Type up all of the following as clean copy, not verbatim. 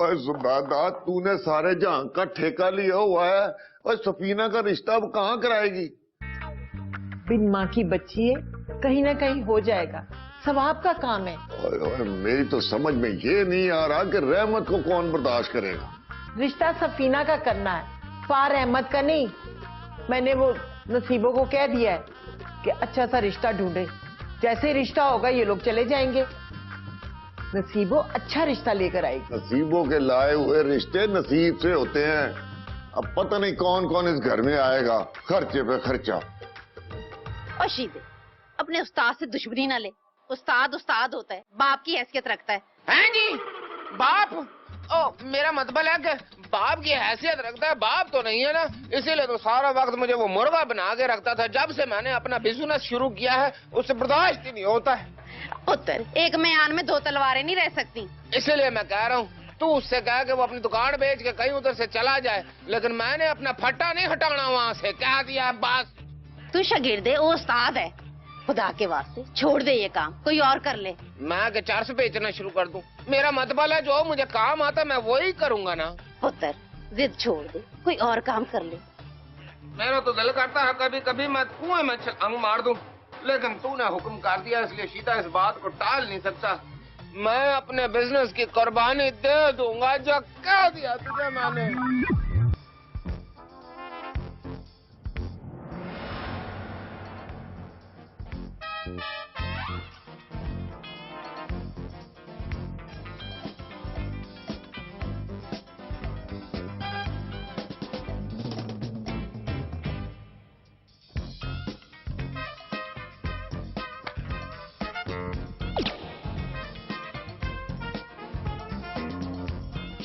ओए सुबेदा, तूने सारे जहां का ठेका लिया हुआ है और सफीना का रिश्ता अब कहाँ कराएगी? बिन माँ की बच्ची है, कहीं ना कहीं हो जाएगा, सब आपका काम है। ओए ओए, मेरी तो समझ में ये नहीं आ रहा कि रहमत को कौन बर्दाश्त करेगा। रिश्ता सफीना का करना है, फार अहमद का नहीं। मैंने वो नसीबों को कह दिया है कि अच्छा सा रिश्ता ढूंढे, जैसे रिश्ता होगा ये लोग चले जाएंगे। नसीबों अच्छा रिश्ता लेकर आएगी। नसीबों के लाए हुए रिश्ते नसीब से होते हैं। अब पता नहीं कौन कौन इस घर में आएगा, खर्चे पे खर्चा। और शीदे, अपने उस्ताद से दुश्मनी ना ले। उस्ताद उस्ताद होता है, बाप की हैसियत रखता है। हैं जी? बाप? ओ, मेरा मतलब है कि बाप की हैसियत रखता है, बाप तो नहीं है ना, इसीलिए तो सारा वक्त मुझे वो मुर्गा बना के रखता था। जब से मैंने अपना बिजनेस शुरू किया है उससे बर्दाश्त ही नहीं होता है। पुत्र, एक म्यान में दो तलवारें नहीं रह सकती। इसीलिए मैं कह रहा हूँ तू उससे कह के वो अपनी दुकान बेच के कहीं उधर से चला जाए, लेकिन मैंने अपना फट्टा नहीं हटाना वहाँ से, कह दिया बस। तू शागिर्द है, वो उस्ताद है। खुदा के वास्ते छोड़ दे ये काम, कोई और कर ले। मैं के चर्च बेचना शुरू कर दूं? मेरा मतलब है जो मुझे काम आता मैं वही करूंगा ना। पुत्र, जिद छोड़ दे, कोई और काम कर ले। मेरा तो दिल करता है कभी कभी मैं कुएं में छलांग मार दूं, लेकिन तूने हुक्म कर दिया इसलिए शीता इस बात को टाल नहीं सकता। मैं अपने बिजनेस की कुर्बानी दे दूंगा, जो कह दिया तुझे मैंने।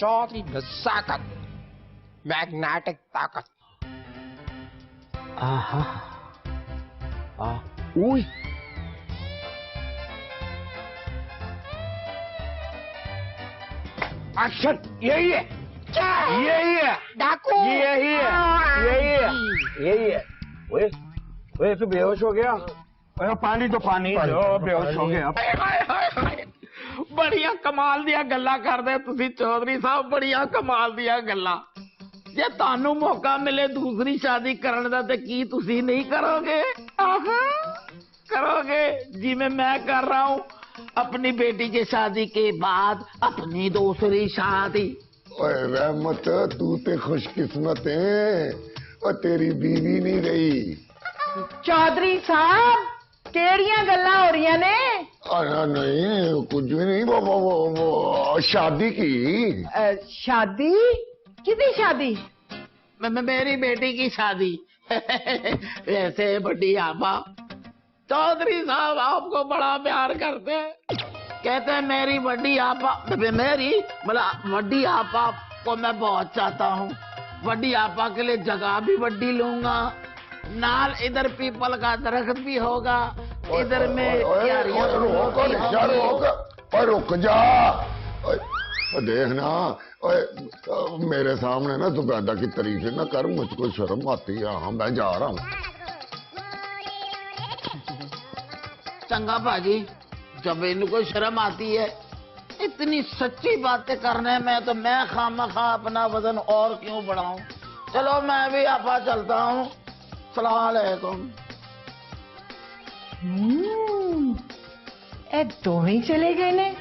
चौथी नज़ाकत, मैग्नेटिक ताकत। आहा, उई, एक्शन, यही है, यही है, डाकू, यही है, यही है, यही है। ओए तू बेहोश हो गया? पानी तो पानी बेहोश हो गया। बढ़िया कमाल दिया गल्ला कर दे तुसी चौधरी साहब, बढ़िया कमाल दिया गल्ला। जे तानू मौका मिले दूसरी शादी करने दा ते की तुसी नहीं करोगे? करोगे जिवें मैं कर रहा हूँ, अपनी बेटी की शादी के बाद अपनी दूसरी शादी। ओए रहमत, तू ते खुशकिस्मत है और तेरी बीवी नहीं रही। चौधरी साहब, केड़ियां गल्लां हो रही ने? नहीं कुछ भी नहीं, वो शादी की। शादी? किसकी शादी? मेरी बेटी की शादी। ऐसे बड़ी आपा, चौधरी साहब आपको बड़ा प्यार करते हैं, कहते हैं मेरी बड़ी आपा, मेरी मतलब बड़ी आपा को मैं बहुत चाहता हूँ। बड़ी आपा के लिए जगह भी बड़ी लूंगा, नाल इधर पीपल का दरख्त भी होगा, इधर में रुक जा, देखना मेरे सामने ना सुबेदा की तारीफ ना कर, मुझको शर्म आती है। हाँ मैं जा रहा हूँ। चंगा भाजी, जब इनको शर्म आती है इतनी सच्ची बातें करने में, तो मैं खामखा अपना वजन और क्यों बढ़ाऊं। चलो मैं भी आपा चलता हूँ, सलाम अलैकुम। ए दोवें चले गए ने,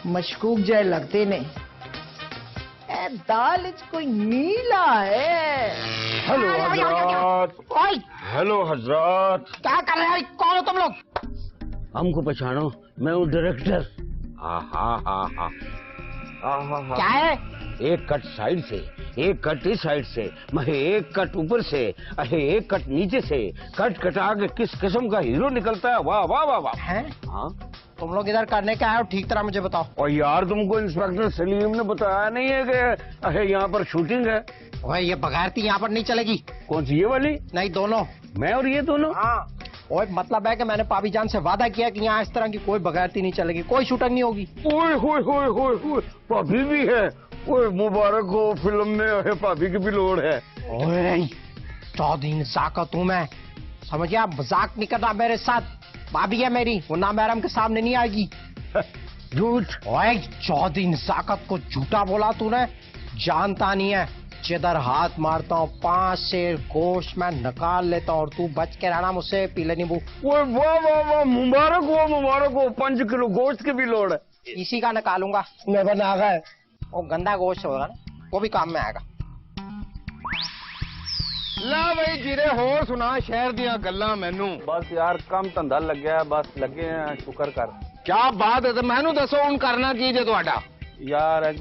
मशकूक जाए लगते ने। ए दाल कोई नीला है। हेलो हजरत। हेलो हजरत। क्या कर रहे हैं? कौन हो तुम लोग? हमको पहचानो, मैं हूँ डायरेक्टर। क्या है? एक कट साइड से, एक कट इस साइड से, महे एक कट ऊपर से, अहे एक कट नीचे से, कट कटा के किस किस्म का हीरो निकलता है। वाह वाह वाह वाह। हैं? हाँ, तुम लोग इधर करने क्या है, ठीक तरह मुझे बताओ। और यार तुमको इंस्पेक्टर सलीम ने बताया नहीं है कि अहे यहाँ पर शूटिंग है? ओए ये बगैरती यहाँ पर नहीं चलेगी। कौन सी, ये वाली? नहीं, दोनों, मैं और ये दोनों। हाँ, ओए मतलब है कि मैंने पापी जान से वादा किया कि यहाँ इस तरह की कोई बगैरती नहीं चलेगी, कोई शूटिंग नहीं होगी। ओए होए होए होए होए, भाभी भी है। ओए मुबारक हो, फिल्म में अहे भाभी की भी लोड़ है। ओए चौधरी नज़ाकत हूँ मैं, समझ गया? मजाक नहीं करना मेरे साथ। भाभी है मेरी, वो नामहरम के सामने नहीं आएगी। झूठ। ओए चौधरी नजाकत को झूठा बोला तूने, जानता नहीं है जिधर हाथ मारता हूँ 5 सेर गोश्त मैं निकाल लेता हूँ और तू बच के रहना मुझसे। पीले नींबू। वाह वाह वाह, मुबारक हो 5 किलो गोश्त की भी लोड़ है। इसी का निकालूंगा मैं बना गए। वो गंदा गोश्त होगा ना, वो भी काम में आएगा। ला भाई जीरे होर सुना शहर दियां गल्लां मैनू। बस यार कम धंधा लग्या, बस लगे हैं, शुक्र कर। क्या बात है, तो मैनू दसो हुण करना की जे तुहाडा? यार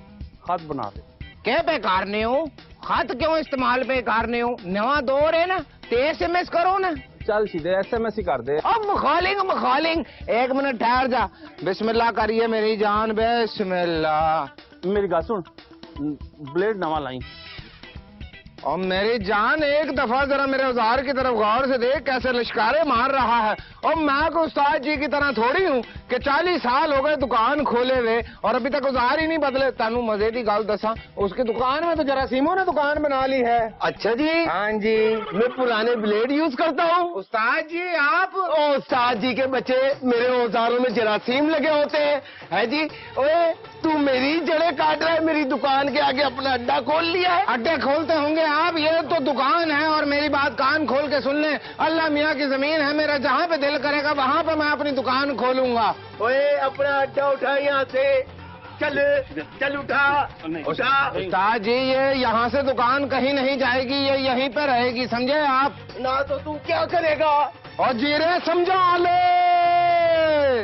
खत बना दे। क्या पे करने हो खत, क्यों इस्तेमाल पे करने हो? नवा दौर है ना, ते SMS करो ना। चल सीधे SMS ही कर दे। अब मखालिंग 1 मिनट ठहर जा। बिस्मिल्लाह करिए मेरी जान, बिस्मिल्लाह। मेरी गल सुन, ब्लेड नवा लाई। और मेरी जान एक दफा जरा मेरे औजार की तरफ गौर से देख, कैसे लिश्कारे मार रहा है। और मैं को उस्ताद जी की तरह थोड़ी हूँ कि 40 साल हो गए दुकान खोले हुए और अभी तक औजार ही नहीं बदले। तानू मजे की गल दसा, उसकी दुकान में तो जरासीमों ने दुकान बना ली है। अच्छा जी। हाँ जी, मैं पुराने ब्लेड यूज करता हूँ। उस्ताद जी आप? उस्ताद जी के बच्चे, मेरे औजारों में जरासीम लगे होते हैं। है जी। ओए तू मेरी जड़ें काट रहा है, मेरी दुकान के आगे अपना अड्डा खोल लिया है। अड्डे खोलते होंगे आप, ये तो दुकान है। और मेरी बात कान खोल के सुन ले, अल्लाह मियाँ की जमीन है, मेरा जहाँ पे दिल करेगा वहाँ पे मैं अपनी दुकान खोलूंगा। ओए अपना अड्डा उठा यहाँ से, चल उठा। उस्ताद जी ये यहाँ से दुकान कहीं नहीं जाएगी, ये यहीं पे रहेगी, समझे आप? ना तो तू क्या करेगा? और जीरे समझा ले,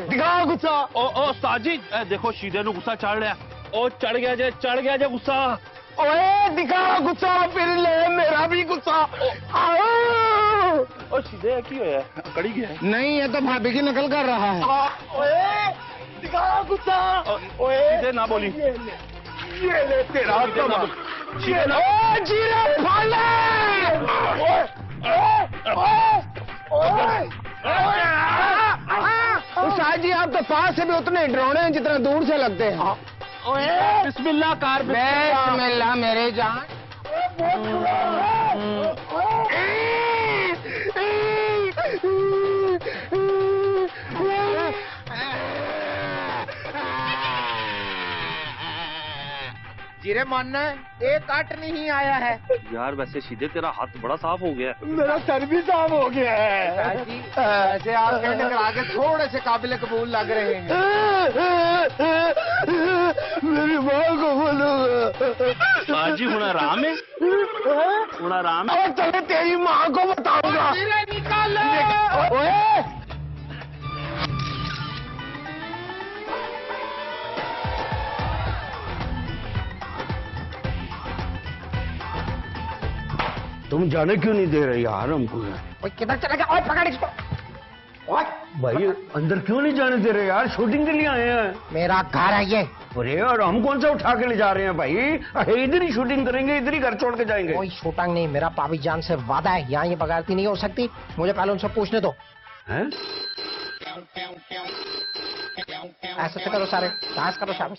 दिखा गुस्सा। ओ उस्ताद जी देखो शीदे नु गुस्सा चढ़ रहा। ओ चढ़ गया जे गुस्सा। ओए दिखा गुस्सा, फिर ले मेरा भी गुस्सा। ओ शीदे की होया, कड़ी गया? नहीं, ये तो भाभी की नकल कर रहा है। ओए दिखा गुस्सा। ओए शीदे ना बोली। ये ले तेरा ओ जीरे फाड़ ले। उस्ताद जी आप तो पास से भी उतने डरावने हैं जितना दूर से लगते हैं। बिस्मिल्लाह कार। बिस्मिल्लाह मेरे जान। जीरे मानना है एक कट नहीं आया है। यार वैसे सीधे तेरा हाथ बड़ा साफ हो गया। मेरा सर भी साफ हो गया है। ऐसे आप कहने के आगे थोड़े से काबिल कबूल लग रहे हैं। मेरी माँ को बोलूंगा। आज जी हुन आराम है, हुन आराम है। और चले तेरी माँ को बताऊंगा। निकाल। ओए तुम जाने क्यों नहीं दे रहे यार हमको? किधर चला गया? ओए पकड़ इसको। ओए भाई अंदर क्यों नहीं जाने दे रहे यार? शूटिंग के लिए आए हैं। मेरा घर है ये। अरे यार हम कौन सा उठा के ले जा रहे हैं भाई? अरे इधर ही शूटिंग करेंगे, इधर ही घर छोड़ के जाएंगे। कोई शूटिंग नहीं, मेरा पापी जान से वादा है, यहाँ ये बगाड़ती नहीं हो सकती। मुझे पहले उनसे पूछने दो। हैं? ऐसे करो सारे, डांस करो शाबाश।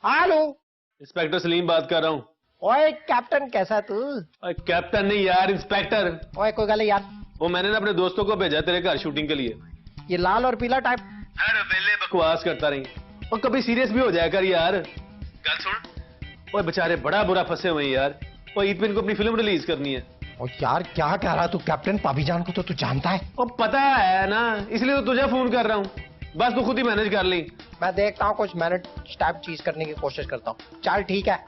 हेलो इंस्पेक्टर सलीम बात कर रहा हूँ। ओए कैप्टन कैसा तू? कैप्टन नहीं यार, इंस्पेक्टर। ओए कोई गल यार, वो मैंने ना अपने दोस्तों को भेजा तेरे घर शूटिंग के लिए। ये लाल और पीला टाइप हर वेले बकवास करता रही और कभी सीरियस भी हो जाया कर यार। गल सुन, ओए बेचारे बड़ा बुरा फंसे हुए हैं यार। और ईद पे इनको अपनी फिल्म रिलीज करनी है। और यार क्या कह रहा तू? कैप्टन पाबीजान को तो तू जानता है। और पता है ना, इसलिए तो तुझे फोन कर रहा हूँ। बस तू खुद ही मैनेज कर ली। मैं देखता हूँ कुछ मैनेज टाइप चीज करने की कोशिश करता हूँ। चल ठीक है,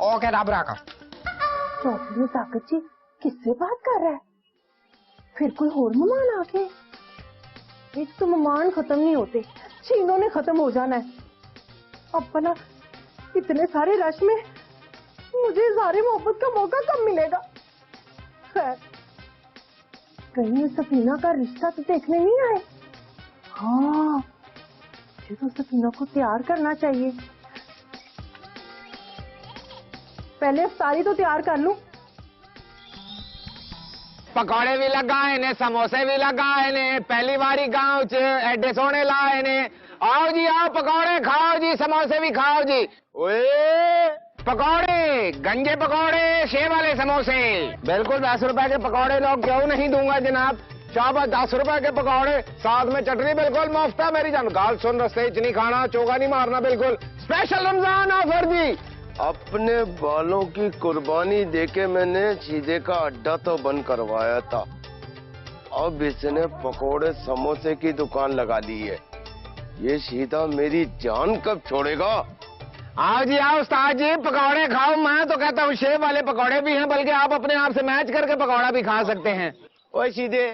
ओके रब रखा। चौधरी ताकत जी किससे बात कर रहा है? फिर कोई और मेहमान आके? एक तो मेहमान खत्म नहीं होते, चीनों ने खत्म हो जाना है। अब भला इतने सारे रश में मुझे इज़हारे मोहब्बत का मौका कब मिलेगा? खैर, कहीं ये सफीना का रिश्ता तो देखने नहीं आए। हाँ, मुझे तो सफीना को तैयार करना चाहिए। पहले अफ्तारी तो तैयार कर लूं। पकौड़े भी लगाए ने, समोसे भी लगाए ने, पहली बारी गांव च एडे सोने लाए ने। आओ जी आओ, पकौड़े खाओ जी, समोसे भी खाओ जी। ओए पकौड़े, गंजे पकौड़े, शेव वाले समोसे, बिल्कुल 10 रुपए के पकौड़े लोग क्यों नहीं दूंगा जनाब। शाबाश, 10 रुपए के पकौड़े साथ में चटनी बिल्कुल मुफ्त है मेरी जान। गाल सुन, रस्ते नहीं खाना, चौका नहीं मारना, बिल्कुल स्पेशल रमजान ऑफर जी। अपने बालों की कुर्बानी देके मैंने शीदे का अड्डा तो बंद करवाया था, अब इसने पकोड़े समोसे की दुकान लगा दी है। ये शीदा मेरी जान कब छोड़ेगा? आओ जी आओ उस्ताद जी, पकौड़े खाओ। मैं तो कहता हूँ शेव वाले पकौड़े भी हैं, बल्कि आप अपने आप से मैच करके पकौड़ा भी खा सकते हैं। ओए शीदे,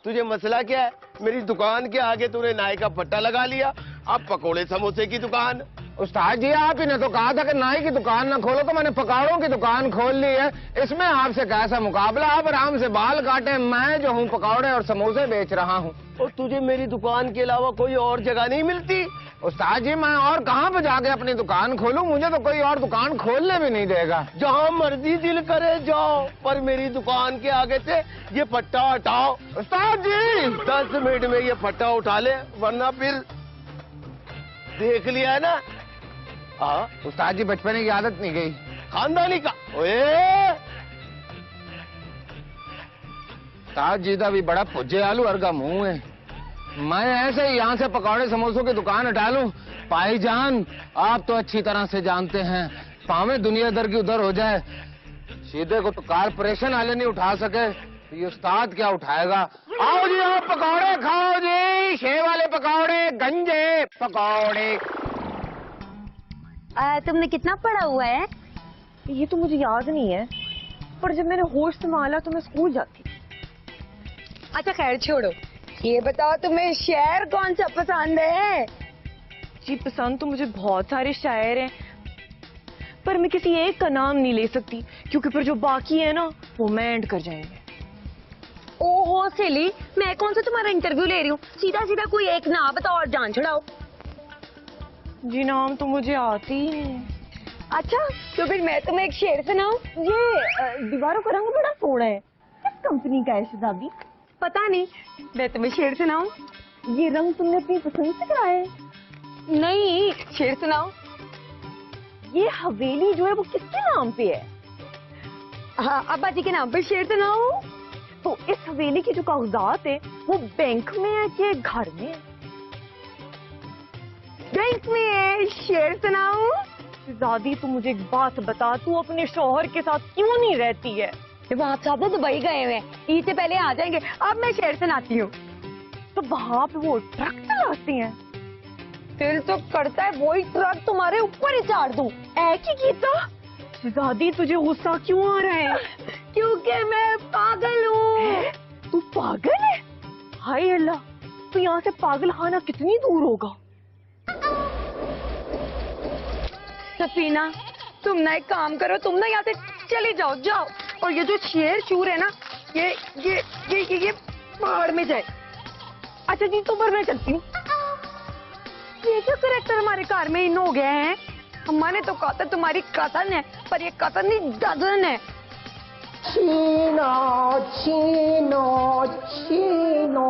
तुझे मसला क्या है? मेरी दुकान के आगे तूने नाई का पट्टा लगा लिया, अब पकोड़े समोसे की दुकान। उस्ताद जी आप ही ने तो कहा था कि नाई की दुकान ना खोलो, तो मैंने पकौड़ों की दुकान खोल ली है। इसमें आपसे कैसा मुकाबला? आप आराम से बाल काटे, मैं जो हूँ पकौड़े और समोसे बेच रहा हूँ। और तुझे मेरी दुकान के अलावा कोई और जगह नहीं मिलती? उस्ताद जी मैं और कहाँ पे जाके अपनी दुकान खोलूं? मुझे तो कोई और दुकान खोलने भी नहीं देगा। जहाँ मर्जी दिल करे जाओ, पर मेरी दुकान के आगे से ये पट्टा हटाओ। उस्ताद जी 10 मिनट में ये पट्टा उठा ले, वरना फिर देख लिया है ना। हाँ उस्ताद जी बचपन की आदत नहीं गई, खानदानी का। ओए उस्ताद जी का भी बड़ा पुज्जे आलू अर्गा मुंह है। मैं ऐसे ही यहाँ से पकौड़े समोसों की दुकान हटा लूं? भाईजान आप तो अच्छी तरह से जानते हैं, पावे दुनिया दर की उधर हो जाए, सीधे को तो कारपोरेशन वाले नहीं उठा सके, तो ये उस्ताद क्या उठाएगा? आओ जी आप पकौड़े खाओ जी, शेव वाले पकौड़े, गंजे पकौड़े। तुमने कितना पढ़ा हुआ है? ये तो मुझे याद नहीं है, पर जब मैंने होश संभाला तो मैं स्कूल जाती। अच्छा खैर छोड़ो, ये बताओ तुम्हें शेर कौन सा पसंद है? जी पसंद तो मुझे बहुत सारे शायर हैं, पर मैं किसी एक का नाम नहीं ले सकती, क्योंकि फिर जो बाकी है ना वो मेंट कर जाएंगे। ओहो सिली, मैं कौन सा तुम्हारा इंटरव्यू ले रही हूँ? सीधा सीधा कोई एक नाम बताओ और जान छुड़ाओ। जी नाम तो मुझे आती ही नहीं है। अच्छा तो फिर मैं तुम्हें एक शेर सुनाऊं? ये दीवारों का रंग बड़ा सोना है, किस कंपनी का है शहजादी? पता नहीं, मैं तुम्हें शेर सुनाऊं? ये रंग तुमने अपनी पसंद से कराया है? नहीं, शेर सुनाओ। ये हवेली जो है वो किसके नाम पे है? हाँ अब्बा जी के नाम पर शेर सुनाओ। तो इस हवेली के जो कागजात है वो बैंक में है कि घर में है? बैंक में है। शेर सुनाओ। शहजादी तू मुझे एक बात बता, तू अपने शौहर के साथ क्यों नहीं रहती है? आप साहब तो दुबई गए हुए हैं, ईद से पहले आ जाएंगे। अब मैं शेर सुनाती हूँ। तो वहाँ पे वो ट्रक चलाती हैं? दिल तो करता है वही ट्रक तुम्हारे ऊपर ही चाड़ दूं। एक ही गीता? शहजादी तुझे गुस्सा क्यों आ रहा है? क्योंकि मैं पागल हूँ। तू पागल है? हाय अल्लाह, तो यहाँ से पागल खाना कितनी दूर होगा? सफीना तुम ना एक काम करो, तुम ना यहाँ से चली जाओ, जाओ। और ये जो शेर चूर है ना, ये पहाड़ में जाए। अच्छा जी तो पर मैं चलती हूँ। ये क्या करेक्टर हमारे कार में इन हो गए हैं? अम्मा ने तो कहा था तुम्हारी कथन है, पर ये कथन नहीं डजन है। Chino Chino Chino.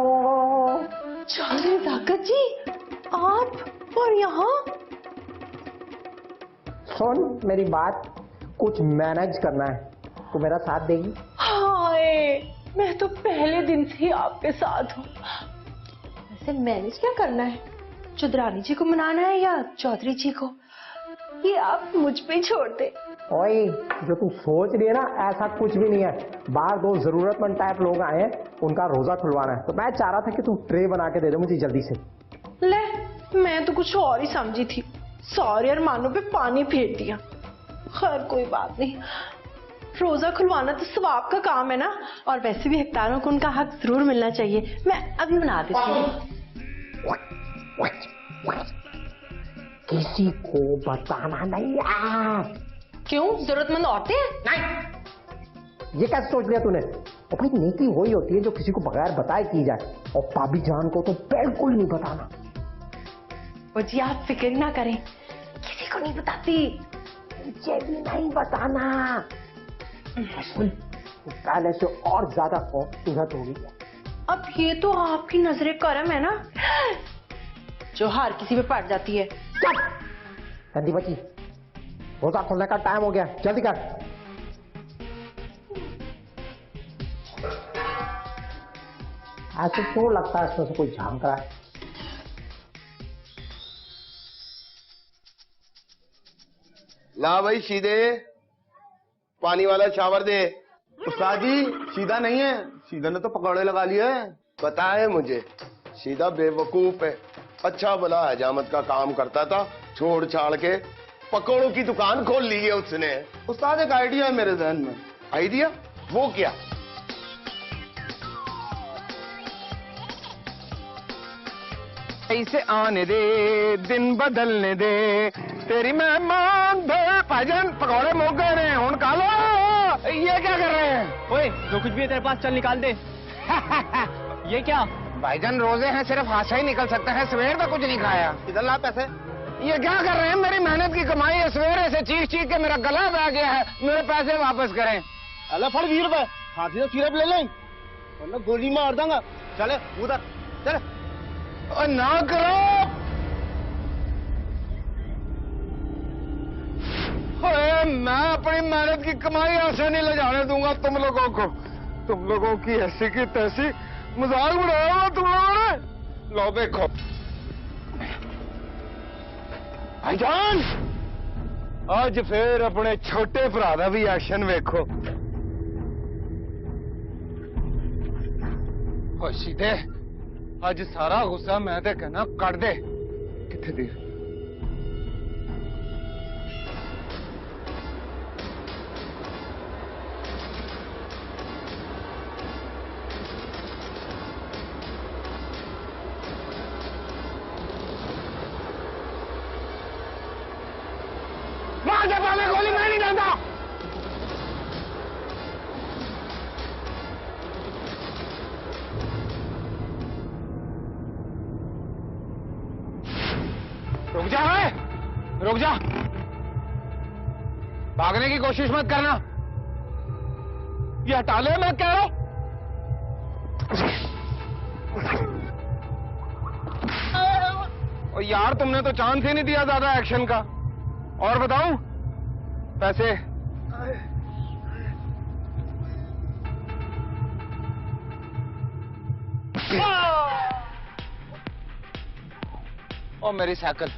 अरे ताकत जी आप और यहाँ? सुन मेरी बात, कुछ मैनेज करना है, तू मेरा साथ देगी? हाय मैं तो पहले दिन से ही आपके साथ हूँ। वैसे मैनेज क्या करना है? चुदरानी जी को मनाना है या चौधरी जी को? ये आप मुझ पे छोड़ दे। ओए जो तू सोच रही है ना, ऐसा कुछ भी नहीं है। बाहर 2 जरूरतमंद टाइप लोग आए हैं, उनका रोजा खुलवाना है, तो मैं चाह रहा था कि तू ट्रे बना के दे दे मुझे जल्दी से। ले, मैं तो कुछ और ही समझी थी, सारे अरमानों पे पानी फेर दिया। खैर कोई बात नहीं, रोजा खुलवाना तो सवाब का काम है ना, और वैसे भी हकदारों को उनका हक जरूर मिलना चाहिए। मैं अभी बना देती हूँ। किसी को बताना नहीं यार। क्यों, जरूरतमंद औरतें हैं? नहीं, ये कैसे सोच लिया तूने? और भाई नीति वही होती है जो किसी को बगैर बताए की जाए, और भाभी जान को तो बिल्कुल नहीं बताना। वो जी आप फिक्र ना करें, किसी को नहीं बताती। मुझे भी नहीं बताना। पहले से और ज्यादा खूबसूरत होगी। अब ये तो आपकी नजरे करम है ना, जो हर किसी पे पड़ जाती है। गंदी बची, रोजा खोलने का टाइम हो गया, जल्दी कर। ऐसे क्यों लगता है इसमें से कोई झांक रहा है? ला भाई सीधे पानी वाला शावर दे। उस्ताद जी सीधा नहीं है, सीधा ने तो पकौड़े लगा लिए है। पता है मुझे, सीधा बेवकूफ है। अच्छा भला हजामत का काम करता था, छोड़ छाड़ के पकौड़ों की दुकान खोल ली है उसने। उस्ताद एक आइडिया है मेरे जहन में। आइडिया? वो क्या? ऐसे आने दे, दिन बदलने दे, तेरी मेहमान भाईजान पकौड़े मुक गए हैं, हुन खा लो। ये क्या कर रहे हैं? ओए, जो कुछ भी है तेरे पास चल निकाल दे। ये क्या? भाईजान रोजे हैं, सिर्फ हाथ ही निकल सकते हैं, सवेर का कुछ नहीं खाया। इधर ला पैसे। ये क्या कर रहे हैं? मेरी मेहनत की कमाई है, सवेरे से चीख चीख के मेरा गला बह गया है, मेरे पैसे वापस करें। अल्लाह फड़ 20 रुपए, हाथी से सिरप ले लें, वरना गोली मार दूंगा। चले उधर चले। और ना करो। अरे मैं अपनी मेहनत की कमाई ऐसे नहीं ले जाने दूंगा तुम लोगों को। तुम लोगों की ऐसी की तैसी मजाक उड़ाया हुआ तुम लोगों ने। लो देखो भाईजान, आज फिर अपने छोटे भरा का भी एक्शन वेखो। सीधे आज सारा गुस्सा मैं ते कहना कट दे। किथे दी मार दे पाले गोली, मैं नहीं जानता। रुक जा, रुक जा, भागने की कोशिश मत करना। ये हटा ले, मैं कह रहा हूं। और यार तुमने तो चांस ही नहीं दिया ज्यादा एक्शन का। और बताऊं पैसे? ओ मेरी साइकिल।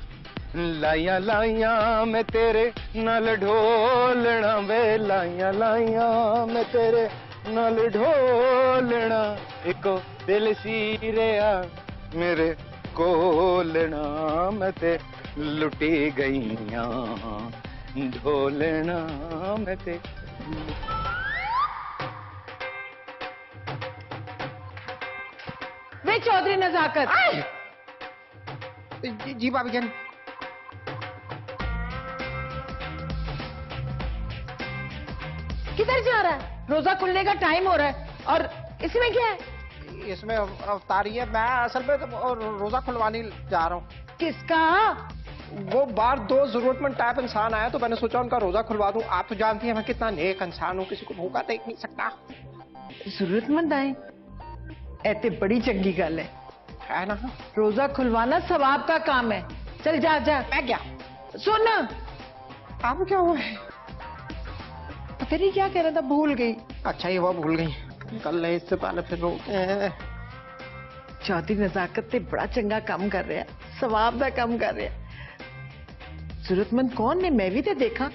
लाइया लाइया मैं तेरे नाल ढोलना वे, लाइया लाइया मैं तेरे नाल ढोलना, इको दिल सीरिया मेरे कोलना, मैं ते लुटी गईया ढोलना मैं ते। वे चौधरी नजाकत। जी भाभी जान। किधर जा रहा है? रोजा खुलने का टाइम हो रहा है और इसमें क्या है? इसमें अवतारी है। मैं असल में तो रोजा खुलवाने जा रहा हूँ। किसका? वो बाहर 2 जरूरतमंद टाइप इंसान आया तो मैंने सोचा उनका रोजा खुलवा दूं। आप तो जानती हैं मैं कितना नेक इंसान हूँ, किसी को भूखा देख नहीं सकता। जरूरतमंद आए ऐते बड़ी चंगी गल है ना? रोजा खुलवाना सवाब का काम है। चल जा जा। मैं क्या? सुन, आप क्या हुआ है? पता नहीं क्या कह रहा था, भूल गई। अच्छा ये वो भूल गई। कल ले इससे पहले फिर रोते हैं। चौधरी नजाकत ते बड़ा चंगा काम कर रहा है, सवाब का काम कर रहा है। जरूरतमंद कौन ने? मैं भी तो देखा।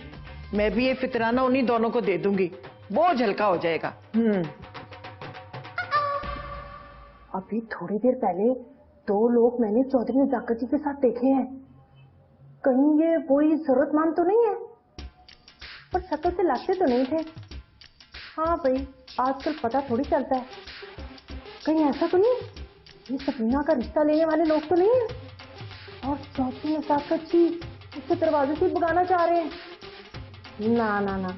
मैं भी ये फितराना उन्हीं दोनों को दे दूंगी, बोझ हल्का हो जाएगा। अभी थोड़ी देर पहले 2 लोग मैंने चौधरी नजाकत जी के साथ देखे हैं। कहीं ये वही जरूरतमंद तो नहीं है? पर शक्ल से लगते तो नहीं थे। हाँ भाई, आजकल पता थोड़ी चलता है। कहीं ऐसा तो नहीं ये सफीना का रिश्ता लेने वाले लोग तो नहीं है? और चौधरी नजाकत जी उसके दरवाजे से भगाना चाह रहे हैं? ना ना ना,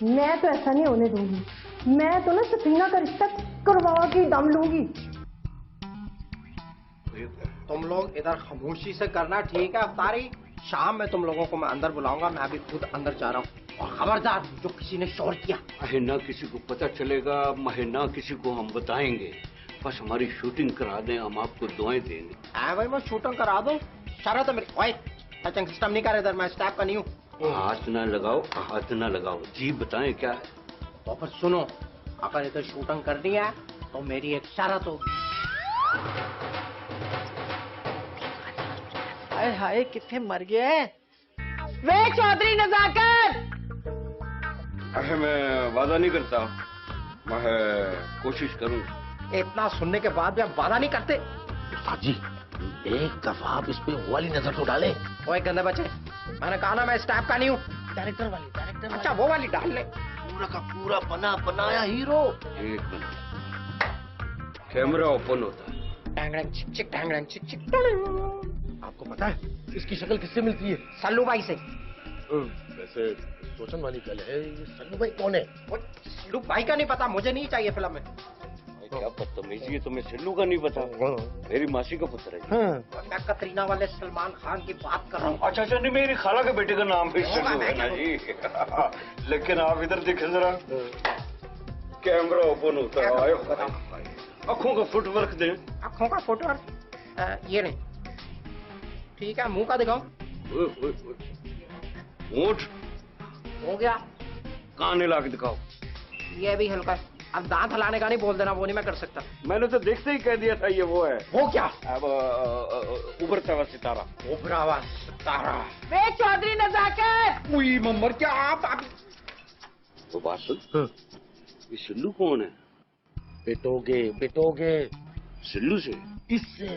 मैं तो ऐसा नहीं होने दूंगी। मैं तो ना सफीना का रिश्ता करवा के दम लूंगी। तुम लोग इधर खामोशी से करना, ठीक है अवतारी? शाम में तुम लोगों को मैं अंदर बुलाऊंगा। मैं अभी खुद अंदर जा रहा हूँ। और खबरदार जो किसी ने शोर किया, महीना किसी को पता चलेगा, महीना किसी को हम बताएंगे। बस हमारी शूटिंग करा दें, हम आपको दुआएं देंगे। भाई मैं शूटिंग करा दूं? शरत है मेरी। ओए टचिंग सिस्टम नहीं कर, इधर मैं स्टाफ का नहीं हूँ। हाथ ना लगाओ, हाथ ना लगाओ। जी बताएं क्या है? तो फिर सुनो, अगर इधर शूटिंग करनी है तो मेरी एक शरत होगी। हाय हाय कितने मर गए वे चौधरी नजाकत। अरे मैं वादा नहीं करता, मैं कोशिश करूंगा। इतना सुनने के बाद भी आप वादा नहीं करते? जी एक दफा आप इस पे वो वाली नजर तो डाले। ओए गंदे बच्चे, मैंने कहा ना मैं इस टाइप का नहीं हूँ। डायरेक्टर वाली अच्छा वो वाली डाल ले। पूरा का पूरा बना बनाया हीरो। एक मिनट, कैमरा ओपन होता है। टैंगड़ंग चिक चिक टैंगड़ंग चिक चिक। आपको पता है इसकी शक्ल किससे मिलती है? सल्लू भाई से। वैसे सोचने वाली गल है, ये सल्लू भाई कौन है? वो सल्लू भाई का नहीं पता, मुझे नहीं चाहिए फिल्म में। क्या बदतमीजी है, तुम्हें सिल्लू का नहीं पता? मेरी मासी का पुत्र है। मैं कतरीना वाले सलमान खान की बात कर रहा हूँ। अच्छा अच्छा, नहीं मेरी खाला के बेटे का नाम भी सिल्लू है ना जी। लेकिन आप इधर देखें जरा, कैमरा ओपन होता है। आंखों का फुटवर्क दें। आंखों का फुटवर्क ये नहीं ठीक है, मुंह का दिखाओ। होठ हो गया। कान हिला के दिखाओ। ये भी हल्का। अब दांत हिलाने का नहीं बोल देना, वो नहीं मैं कर सकता। मैंने तो देखते ही कह दिया था ये वो है। वो क्या? अब उभरता हुआ सितारा। उभरा हुआ सितारा। वे चौधरी नजाकत। उई मम्मर क्या आप वो बात सुन, ये सिल्लू कौन है? पिटोगे सिल्लू से? इससे।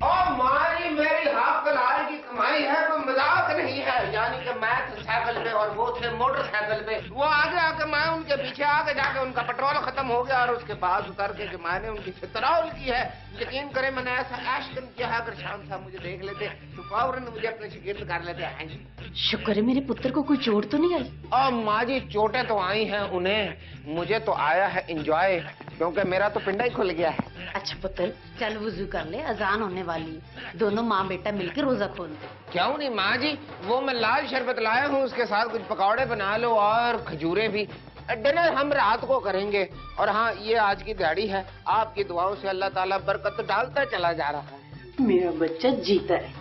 और मारी मेरी हाफ कलाल की कमाई है, वो मजाक नहीं है। यानी कि मैं थे साइकिल पे और वो थे मोटरसाइकिल पे। वो आगे आके मैं उनके पीछे आगे जाके उनका पेट्रोल खत्म हो गया और उसके बाद उतर के जो मैंने उनकी फितरौल की है, यकीन करें मैंने ऐसा एक्शन किया है, अगर शाम साहब मुझे देख लेते तो फौरन मुझे अपने शिगिर्द कर लेते। शुक्र है मेरे पुत्र को कोई चोट तो नहीं आई। और माँ जी चोटें तो आई हैं उन्हें, मुझे तो आया है इंजॉय, क्योंकि मेरा तो पिंडा ही खुल गया है। अच्छा पुत्र चल वुजू कर ले, अजान होने वाली, दोनों माँ बेटा मिलकर रोजा खोल दो। क्यों नहीं माँ जी, वो मैं लाल शरबत लाया हूँ, उसके साथ कुछ पकौड़े बना लो और खजूरें भी। डिनर हम रात को करेंगे। और हाँ, ये आज की दिहाड़ी है, आपकी दुआओं से अल्लाह ताला बरकत डालता चला जा रहा है। मेरा बच्चा जीता है।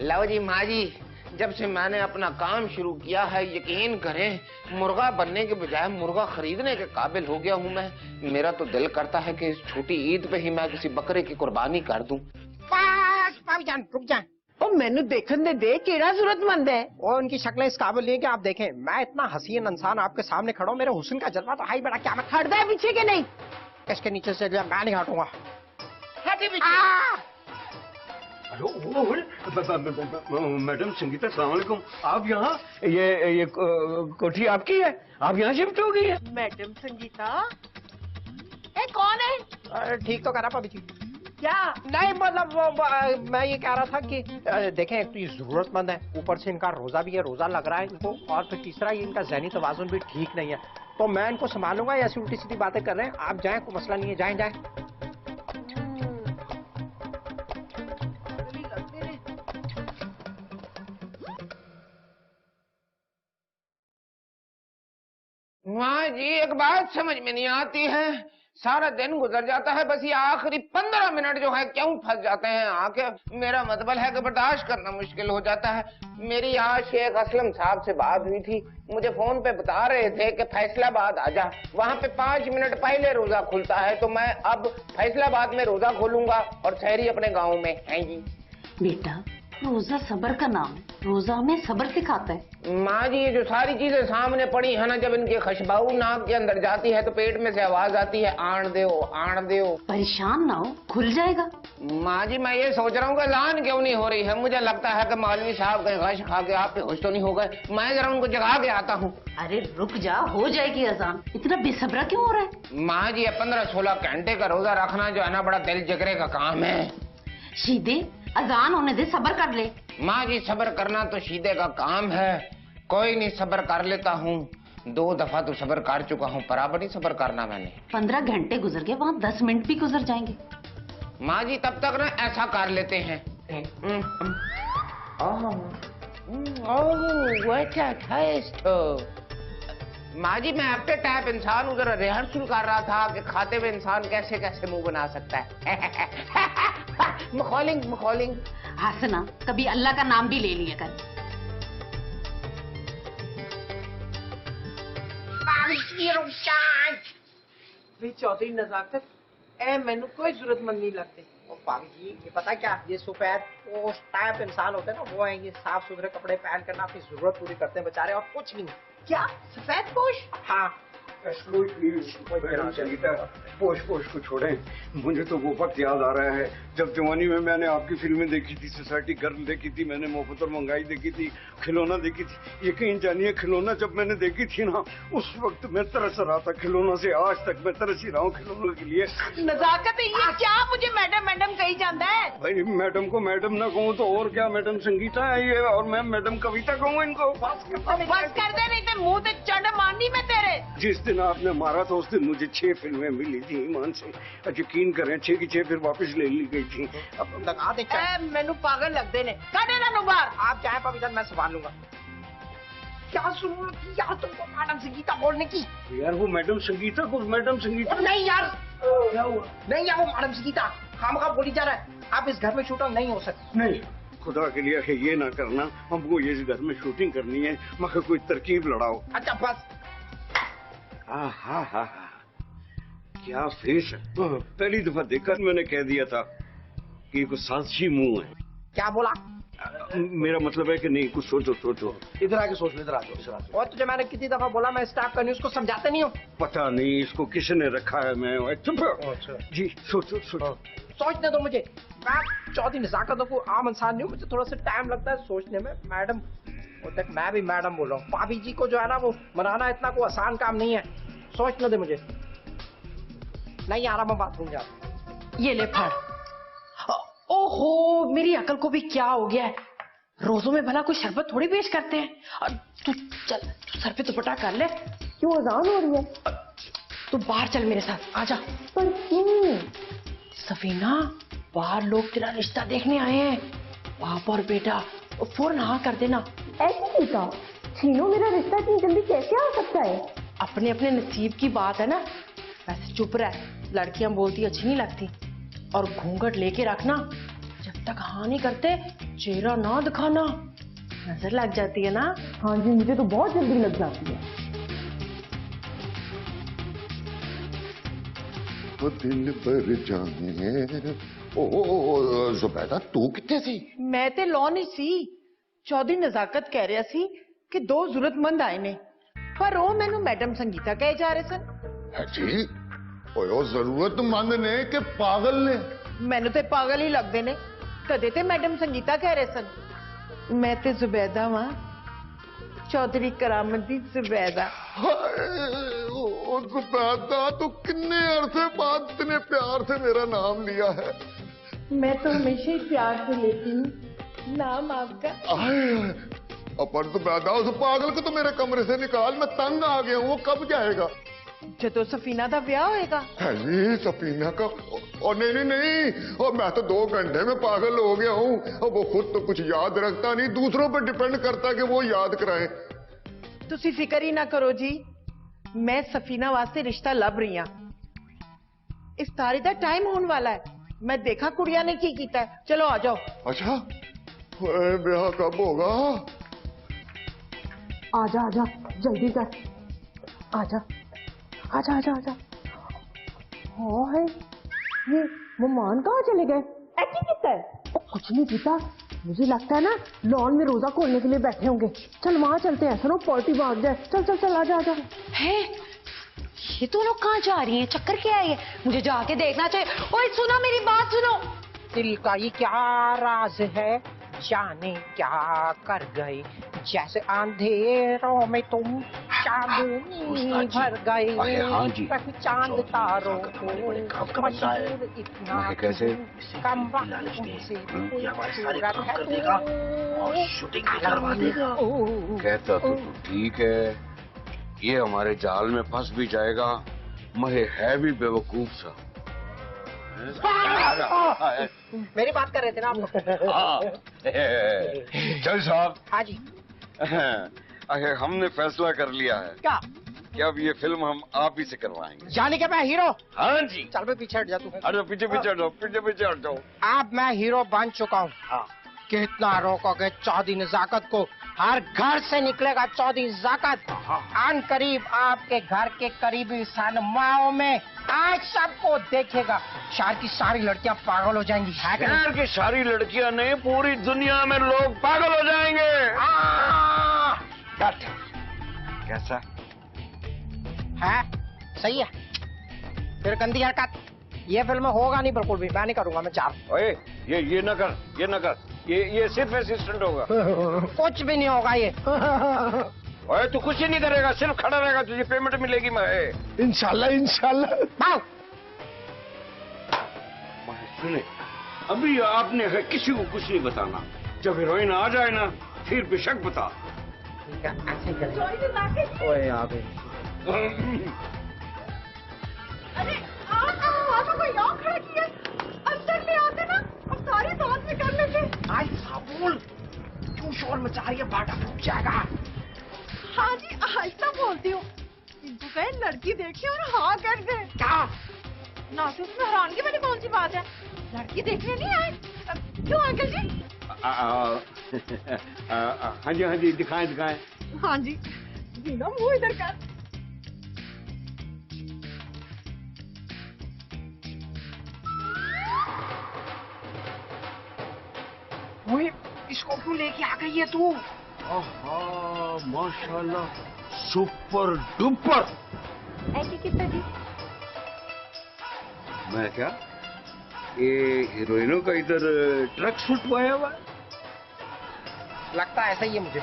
लो जी माँ जी, जब से मैंने अपना काम शुरू किया है, यकीन करें मुर्गा बनने के बजाय मुर्गा खरीदने के काबिल हो गया हूँ मैं। मेरा तो दिल करता है कि इस छोटी ईद पे ही मैं किसी बकरे की कुर्बानी कर दूं। बस भाभी जान रुक जाए। ओ मैनू देखने दे, केड़ा जरूरतमंद है। और उनकी शक्लें इस काबिल नहीं है कि आप देखें। मैं इतना हसीन इंसान आपके सामने खड़ा हूँ, मेरे हुस्न का जलवा तो हाई बड़ा। क्या मैं हटदा है पीछे के नहीं? इसके नीचे से मैं नहीं हटूंगा। मैडम संगीता, अस्सलाम वालेकुम। आप यहाँ, ये कोठी आपकी है? आप यहाँ शिफ्ट हो गई है? मैडम संगीता ए कौन है? ठीक तो करा भाभी जी। क्या? नहीं मतलब मैं ये कह रहा था कि देखें, एक तो ये जरूरतमंद है, ऊपर से इनका रोजा भी है, रोजा लग रहा है इनको, और फिर तीसरा ये इनका ज़हनी तवाज़ुन भी ठीक नहीं है। तो मैं इनको संभालूंगा, ऐसी उल्टी सीधी बातें कर रहे हैं। आप जाएं, कोई मसला नहीं है, जाएं जाएं। माँ जी एक बात समझ में नहीं आती है, सारा दिन गुजर जाता है, बस ये आखिरी 15 मिनट जो है क्यों फंस जाते हैं आके। मेरा मतलब है कि बर्दाश्त करना मुश्किल हो जाता है। मेरी आज शेख असलम साहब से बात हुई थी, मुझे फोन पे बता रहे थे कि फैसलाबाद आजा, वहाँ पे 5 मिनट पहले रोजा खुलता है, तो मैं अब फैसलाबाद में रोजा खोलूंगा और शहरी अपने गाँव में है जी। बेटा रोजा सब्र का नाम है, रोजा हमें सब्र सिखाता है। माँ जी ये जो सारी चीजें सामने पड़ी है ना, जब इनकी खुशबू नाक के अंदर जाती है तो पेट में से आवाज आती है आण दो आण दो। परेशान ना हो, खुल जाएगा। माँ जी मैं ये सोच रहा हूँ कि अजान क्यों नहीं हो रही है। मुझे लगता है कि मौलवी साहब कहीं गश खा के आप पे होश तो नहीं हो गए। मैं जरा उनको जगा के आता हूँ। अरे रुक जा, हो जाएगी अजान, इतना बेसब्रा क्यों हो रहा है? माँ जी 15-16 घंटे का रोजा रखना जो है ना, बड़ा दिल जिगरे का काम है। शीदे अजान होने दे, सब्र कर ले। माँ जी सब्र करना तो शीदे का काम है, कोई नहीं सब्र कर लेता हूँ। 2 दफा तो सब्र कर चुका हूँ, बराबर ही सब्र करना मैंने। 15 घंटे गुजर गए, वहाँ 10 मिनट भी गुजर जाएंगे। माँ जी तब तक ना ऐसा कर लेते हैं। माँ जी मैं आफ्टर टैप इंसान उधर रिहर्सल कर रहा था कि खाते हुए इंसान कैसे कैसे मुंह बना सकता है। मखौलिंग हासना, कभी अल्लाह का नाम भी ले लिया कर। चौधरी नजाकत ए मैनू कोई जरूरतमंद नहीं लगते। ओ भाभी जी, ये पता क्या, ये सफेद पोश टाइप इंसान होते हैं ना, वो हैं ये साफ सुथरे कपड़े पहन कर ना अपनी जरूरत पूरी करते हैं बेचारे, और कुछ नहीं। क्या सफेद पोश? हाँ पोश पोश को छोड़ें, मुझे तो वो वक्त याद आ रहा है जब जवानी में मैंने आपकी फिल्में देखी थी, सोसाइटी गर्ल देखी थी, मैंने मोहब्बत और महंगाई देखी थी, खिलौना देखी थी। यकीन जानिए खिलौना जब मैंने देखी थी ना, उस वक्त मैं तरस रहा था खिलौना से, आज तक मैं तरस ही रहा हूँ खिलौनों के लिए। नजाकत ये क्या मुझे मैडम मैडम कही जाता है? भाई मैडम को मैडम ना कहूँ तो और क्या, मैडम संगीता है ये, और मैं मैडम कविता कहूँ इनको। बस कर दे, नहीं तो मुंह से चढ़ मारनी मैं तेरे। जिस दिन आपने मारा था उस दिन मुझे 6 फिल्में मिली थी ईमान से, यकीन करें 6 की 6 फिर वापस ले ली गई थी। अब लगा दे चाहे। मैनू पागल लगते ने, काटे ना बाहर। आप चाहे पवित्र, मैं संभाल लूंगा। क्या जरूरत थी यार तुमको मैडम संगीता बोलने की? यार वो मैडम संगीता को मैडम संगीता नहीं यार, क्या हुआ? नहीं यार वो मैडम संगीता खामखा बोली जा रहा है। आप इस घर में शूटिंग नहीं हो सकती। नहीं, खुदा के लिए ये ना करना, हमको ये इस घर में शूटिंग करनी है, मगर कोई तरकीब लड़ाओ। अच्छा बस। हा क्या फेस है, पहली दफा देखा मैंने कह दिया था कि कुछ साजिशी मुंह है। क्या बोला? मेरा मतलब है कि नहीं, कुछ सोचो। इधर आके सोच लो, इधर आ जाओ। और तुझे मैंने कितनी दफा बोला मैं स्टाफ का न्यूज़ को समझाते नहीं हूँ? पता नहीं इसको किसने रखा है, मैं चुप जी। सोचो सोचने दो मुझे, मैं चौथी नजाकतों को आम इंसान नहीं हूँ, मुझे थोड़ा सा टाइम लगता है सोचने में। मैडम वो तक मैं भी मैडम बोल रहा हूँ, भाभी जी को जो है ना वो मनाना इतना कोई आसान काम नहीं है। सोचने दे मुझे। नहीं आ रहा मैं बाथरूम जा। ये ले फड़। ओहो मेरी अकल को भी क्या हो गया है, रोजों में भला कोई शरबत थोड़ी पेश करते हैं। और तू चल, तू सर पे दुपट्टा कर ले। क्यों अजान हो रही है? तू बाहर चल मेरे साथ, आजा। पर क्यों? सफीना, बाहर लोग तेरा रिश्ता देखने आए हैं, बाप और बेटा। फौरन हाँ कर देना। ऐसे सीता छीनो, मेरा रिश्ता इतनी जल्दी कैसे आ सकता है? अपने अपने नसीब की बात है ना। वैसे चुप रह, लड़कियां बोलती अच्छी नहीं लगती। और घूंघट लेके रखना, जब तक हाँ नहीं करते चेहरा ना दिखाना, नजर लग जाती है ना। हाँ जी, मुझे तो बहुत जल्दी लग जाती है। तो दिन भर जाने। ओ जुबैदा तू कितने थी? मैं ते लौन ही सी। चौधरी नजाकत कह रहा सी कि 2 जरूरतमंद आए ने, पर वो मैनू मैडम संगीता कहे जा रहे सन। है जी, ओ जरूरतमंद ने कि पागल ने? मैनू ते पागल ही लगते ने, कदे ते मैडम संगीता कह रहे सन। मैं ते जुबैदा वां, चौधरी करामत दी जुबैदा। ओ जुबैदा, तू कितने अरसे बाद इतने प्यार से मेरा नाम लिया है? मैं तो हमेशा ही प्यार से लेती हूँ, नाम आपका। अपन जुबैदा, उस पागल को तो मेरे कमरे से निकाल, मैं तंग आ गया हूँ। वो कब जाएगा? जो सफीना का ब्याह होएगा। है सफीना का? और नहीं, और मैं तो 2 घंटे में पागल हो गया हूँ। और वो खुद तो कुछ याद रखता नहीं, दूसरों पर डिपेंड करता कि वो याद कराएं। तुसी फिक्र ही ना करो जी, मैं सफीना वास्ते रिश्ता लब रही हूं। इफ्तारी का टाइम होने वाला है, मैं देखा कुड़िया ने की कीता है। चलो आ जाओ। अच्छा, ब्याह कब होगा? आजा आजा जल्दी कर, आजा आजा आजा आजा। हाँ है, ये मेहमान कहाँ चले गए? ऐसे कितना है? कुछ नहीं पीता, मुझे लगता है ना लॉन में रोजा खोलने के लिए बैठे होंगे। चल वहां चलते हैं, सुनो पार्टी बांट जाए। चल चल चल आजा आजा। है ये तो लोग कहाँ जा रही हैं? चक्कर क्या है ये? मुझे जाके देखना चाहिए। ओए सुनो मेरी बात सुनो। दिल का ये क्या राज है, जाने क्या कर गए, जैसे अंधेरों में तुम चांदनी भर गए। हाँ जी, चांद तारों को मशहूर इतना कैसे कमरा से खूबसूरत है शूटिंग करवा देगा। कहता तो ठीक है, ये हमारे जाल में फंस भी जाएगा, मगर है भी बेवकूफ सा। मेरी बात कर रहे थे ना आप? चल साहब। हाँ जी। अरे हमने फैसला कर लिया है। क्या? कि अब ये फिल्म हम आप ही से करवाएंगे। जाने के मैं हीरो? हाँ जी। चल मैं पीछे हट जा तू। अरे पीछे पीछे हटो, पीछे पीछे हटो। अब मैं हीरो बन चुका हूँ। हाँ। कितना रोकोगे चौधरी नजाकत को? हर घर से निकलेगा चौधरी नजाकत। आन करीब आपके घर के करीबी सनमाओं में आज सबको देखेगा। शहर की सारी लड़कियां पागल हो जाएंगी। शहर की सारी लड़कियां नहीं, पूरी दुनिया में लोग पागल हो जाएंगे। कैसा है? सही है। फिर गंदी हरकत ये फिल्म में होगा नहीं, बिल्कुल भी। मैं नहीं करूंगा, मैं चाह। ओए ये न कर, ये न कर। ये सिर्फ असिस्टेंट होगा। कुछ भी नहीं होगा ये। ओए तू कुछ ही नहीं करेगा, सिर्फ खड़ा रहेगा, तुझे पेमेंट मिलेगी। मैं इंशाल्लाह इंशाल्लाह। सुने, अभी आपने किसी को कुछ नहीं बताना। जब हीरोइन आ जाए ना फिर बेशक बता। ओए आ गए। अरे आप कोई और खड़ा किया? अंदर ले आते ना, अब सारी बात में कर लेते। आज साबुल क्यों शोर मचा रही है? बाटा फूट जाएगा। हाँ जी, आहिस्ता बोलती हूँ। इनको कहे लड़की देखी और हाँ कर दे। क्या? ना तो इसमें हैरानगी वाली कौन सी बात है? लड़की देखने नहीं आए? क्यों अंकल जी? हाँ जी दिखाएं। हाँ जी, बिना मुंह इधर कर। इसको क्यों लेके आ गई है तू? माशाल्लाह, सुपर डुपर। ऐसे कितना जी? मैं क्या, ये हीरोइनों का इधर ट्रक शूट हुआ है? लगता है ऐसा ही है मुझे।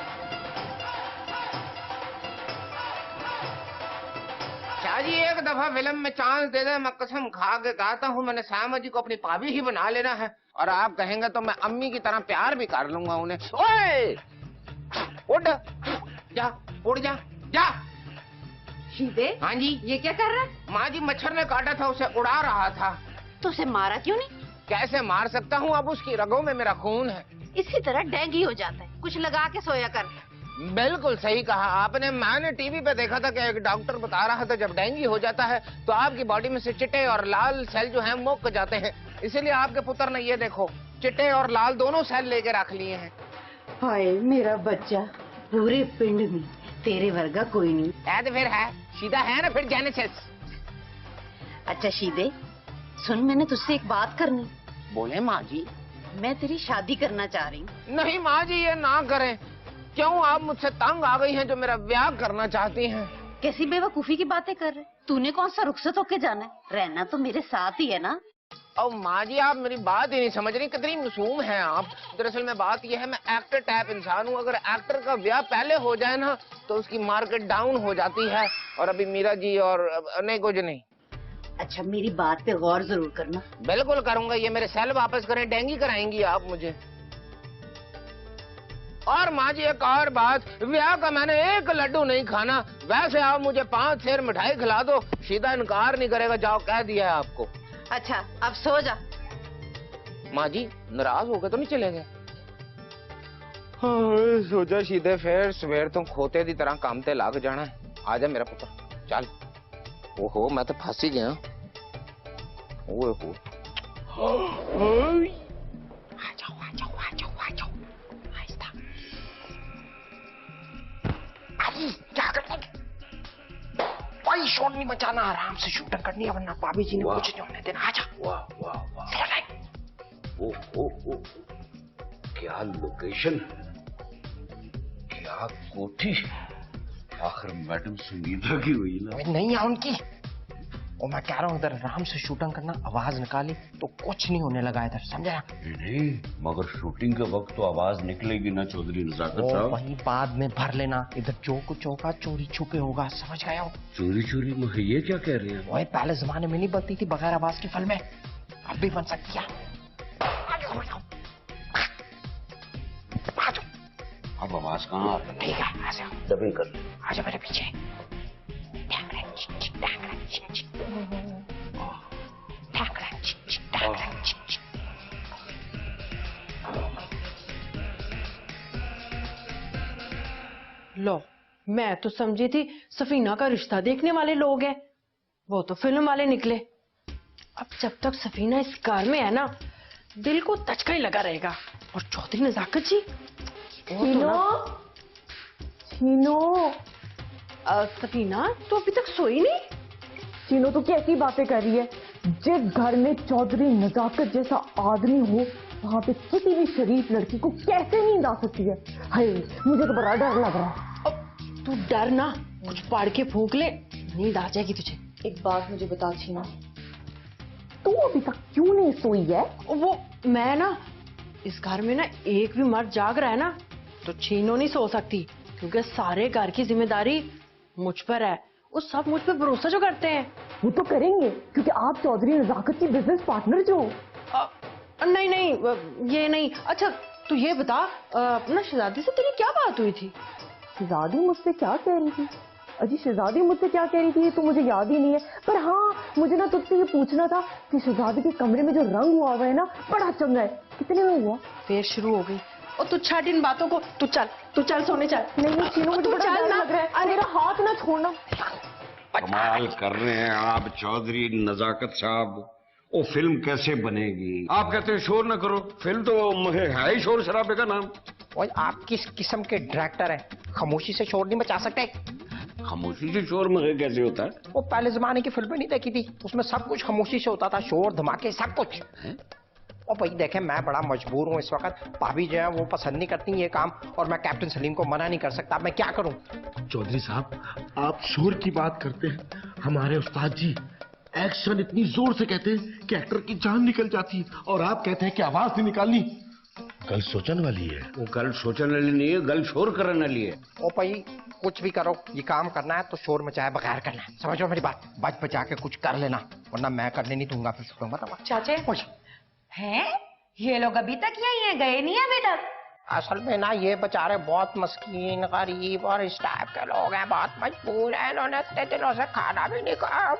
शाहजी एक दफा फिल्म में चांस दे दे, मैं कसम खा के कहता हूँ मैंने श्यामा जी को अपनी भाभी ही बना लेना है। और आप कहेंगे तो मैं अम्मी की तरह प्यार भी कर लूंगा उन्हें। ओए उड़ जा, उड़ जा जा। शीदे, हाँ जी। ये क्या कर रहा है? माँ जी मच्छर ने काटा था, उसे उड़ा रहा था। तो उसे मारा क्यों नहीं? कैसे मार सकता हूँ, अब उसकी रगों में मेरा खून है। इसी तरह डेंगू हो जाता है, कुछ लगा के सोया कर। बिल्कुल सही कहा आपने। मैंने टीवी पे देखा था कि एक डॉक्टर बता रहा था जब डेंगू हो जाता है तो आपकी बॉडी में से चिट्टे और लाल सेल जो हैं मुक जाते हैं। इसीलिए आपके पुत्र ने ये देखो चिट्टे और लाल दोनों सेल लेके रख लिए हैं। हाय मेरा बच्चा, पूरे पिंड में तेरे वर्गा कोई नहीं। तो फिर है सीधा है ना, फिर जेनेसिस। अच्छा शीदे सुन, मैंने तुझसे एक बात करनी। बोले माँ जी। मैं तेरी शादी करना चाह रही हूँ। नहीं माँ जी, ये ना करें। क्यों आप मुझसे तंग आ गई हैं जो मेरा ब्याह करना चाहती हैं? कैसी बेवकूफी की बातें कर रहे? तूने कौन सा रुखसत होके जाना है? रहना तो मेरे साथ ही है ना। और माँ जी आप मेरी बात ही नहीं समझ रही, कितनी मासूम हैं आप। दरअसल में बात यह है, मैं एक्टर टाइप इंसान हूँ। अगर एक्टर का ब्याह पहले हो जाए ना तो उसकी मार्केट डाउन हो जाती है। और अभी मीरा जी और नहीं कुछ नहीं। अच्छा मेरी बात पे गौर जरूर करना। बिल्कुल करूंगा। ये मेरे सेल वापस करें, डेंगू कराएंगी आप मुझे। और माँ जी एक और बात, ब्याह का मैंने एक लड्डू नहीं खाना। वैसे आप मुझे 5 सेर मिठाई खिला दो, सीधा इनकार नहीं करेगा। जाओ, कह दिया है आपको। अच्छा अब सो जा। माँ जी नाराज हो गए तो नहीं चले गए? हाँ, सोचा सीधे फिर सवेर तो खोते की तरह काम ते लग जाना है। आजा मेरा पुत्र, चल। ओहो मैं तो फंस ही गया। ओए हो क्या करते? कोई शोर नहीं मचाना, आराम से शूटिंग करनी है वरना भाभी जी ने कुछ नहीं होने देना। आजा। वाह वाह वाह। ओ क्या लोकेशन, क्या कोठी। आखिर मैडम संगीता की हुई ना। नहीं है उनकी। और मैं कह रहा हूँ इधर आराम से शूटिंग करना, आवाज निकाली तो कुछ नहीं होने लगा इधर, समझा? नहीं मगर शूटिंग के वक्त तो आवाज निकलेगी ना चौधरी नजाकत साहब। वही बाद में भर लेना। इधर जो कुछ होगा चोरी छुपे होगा, समझ गए हो? चोरी ये क्या कह रहे हैं? वही पहले जमाने में नहीं बनती थी बगैर आवाज की फिल्में, अब भी बन सकती है। अब आवाज कहाँ आ रही? ठीक है ऐसे डबिंग कर। आजा मेरे पीछे। लो, मैं तो समझी थी सफीना का रिश्ता देखने वाले लोग हैं, वो तो फिल्म वाले निकले। अब जब तक सफीना इस घर में है ना दिल को तचका ही लगा रहेगा। और चौधरी नजाकत जी, चीनो, सफीना तो अभी तक सोई नहीं? चीनो तो कैसी बातें कर रही है? जिस घर में चौधरी नजाकत जैसा आदमी हो वहां पे किसी भी शरीफ लड़की को कैसे नींद आ सकती है? हाय, मुझे तो बड़ा डर लग रहा है। तू डर ना, कुछ पाड़ के फूंक ले, नींद आ जाएगी तुझे। एक बात मुझे बता चीनो, तू अभी तक क्यों नहीं सोई है? वो मैं ना, इस घर में ना एक भी मर्द जाग रहा है ना तो चीनो नहीं सो सकती, क्योंकि सारे घर की जिम्मेदारी मुझ पर है। वो सब मुझ पर भरोसा जो करते हैं। वो तो करेंगे क्योंकि आप चौधरी नजाकत की बिजनेस पार्टनर जो। नहीं नहीं, ये नहीं। अच्छा तू ये बता, अपना शहजादी से तेरी क्या बात हुई थी? शहजादी मुझसे क्या कह रही थी? अजी शहजादी मुझसे क्या कह रही थी तो मुझे याद ही नहीं है, पर हाँ मुझे ना तुझसे ये पूछना था कि शहजादी के कमरे में जो रंग हुआ है ना बड़ा चंगा है, कितने में हुआ? फिर शुरू हो गई। और तू छाट इन बातों को, तू चल सोने चल। नहीं चीनो, मुझे बड़ा डर लग रहा है, मेरा हाथ ना छोड़ना। कमाल कर रहे हैं आप चौधरी नजाकत साहब। वो फिल्म कैसे बनेगी? आप कहते हैं शोर ना करो, फिल्म तो है ही शोर शराबे का नाम। और आप किस किस्म के डायरेक्टर हैं? खामोशी से शोर नहीं मचा सकते? खामोशी से शोर में कैसे होता है? वो पहले जमाने की फिल्में नहीं देखी थी, उसमें सब कुछ खामोशी से होता था, शोर धमाके सब कुछ। और भाई देखें, मैं बड़ा मजबूर हूँ इस वक्त। भाभी जो है वो पसंद नहीं करती ये काम, और मैं कैप्टन सलीम को मना नहीं कर सकता। मैं क्या करूँ? चौधरी साहब, आप शोर की बात करते हैं, हमारे उस्ताद जी एक्शन इतनी जोर से कहते हैं कि एक्टर की जान निकल जाती है, और आप कहते हैं कि आवाज नहीं निकालनी। गल सोचने वाली है। वो गल सोचने वाली नहीं है, गल शोर करने वाली है। ओ भाई कुछ भी करो, ये काम करना है तो शोर मचाए बगैर करना है, समझो मेरी बात। बच बचा के कुछ कर लेना, वरना मैं करने नहीं दूंगा फिर शुरू। बताओ चाचे हैं ये लोग अभी तक यही है, गए नहीं अभी तक? असल में ना ये बेचारे बहुत मस्कीन गरीब और इस टाइप के लोग हैं, बहुत मजबूर हैं। इन्होंने इतने दिनों से खाना भी नहीं खाया,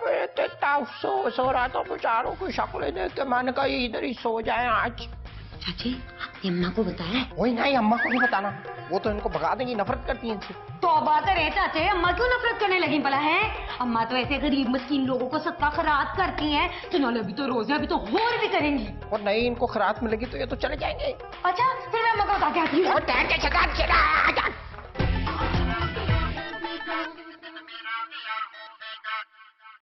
इतना अफसोस हो रहा, तो बेचारों की शक्लें देख के मैंने कहा इधर ही सो जाए आज। चाची आपने अम्मा को बताया? वही नहीं, अम्मा को नहीं बताना, वो तो इनको भगा देंगी, नफरत करती हैं इनसे। तो बात है चाचे, अम्मा क्यों नफरत करने लगी भला है? अम्मा तो ऐसे गरीब मस्कीन लोगों को सत्ता खरात करती हैं, तो नाले अभी तो रोजे अभी तो और भी करेंगी। और नहीं इनको खरात मिलेगी तो ये तो चले जाएंगे। अच्छा फिर मैं अम्मा को बता के आती हूँ।